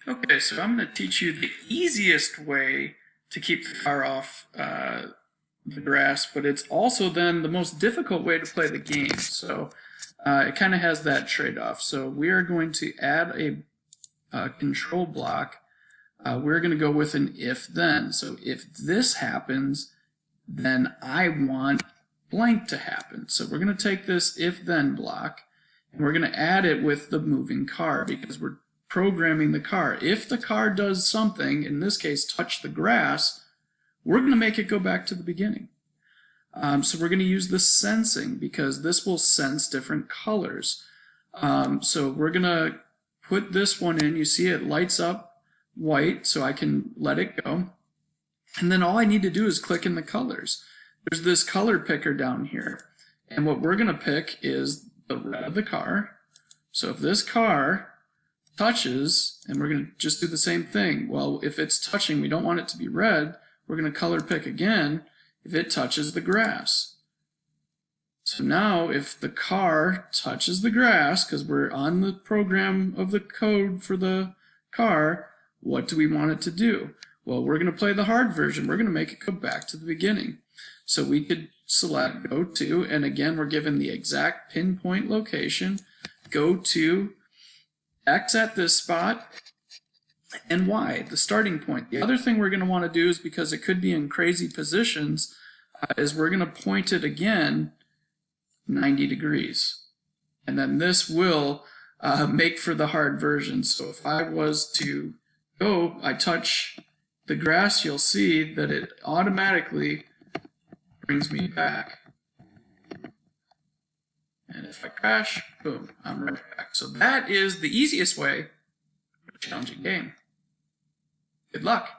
Okay, so I'm going to teach you the easiest way to keep the car off the grass, but it's also then the most difficult way to play the game. So it kind of has that trade-off. So we are going to add a control block. We're going to go with an if-then. So if this happens, then I want blank to happen. So we're going to take this if-then block, and we're going to add it with the moving car because we're programming the car. If the car does something, in this case touch the grass, we're going to make it go back to the beginning. So we're going to use the sensing because this will sense different colors. So we're going to put this one in. You see it lights up white, so I can let it go. And then all I need to do is click in the colors. There's this color picker down here. And what we're going to pick is the red of the car. So if this car touches, and we're going to just do the same thing. Well, if it's touching, we don't want it to be red. We're going to color pick again if it touches the grass. So now if the car touches the grass, because we're on the program of the code for the car, what do we want it to do? Well, we're going to play the hard version. We're going to make it go back to the beginning. So we could select go to, and again we're given the exact pinpoint location, go to X at this spot, and Y, the starting point. The other thing we're going to want to do is, because it could be in crazy positions, is we're going to point it again 90 degrees. And then this will make for the hard version. So if I was to go, I touch the grass, you'll see that it automatically brings me back. And if I crash, boom, I'm right back. So that is the easiest way for a challenging game. Good luck.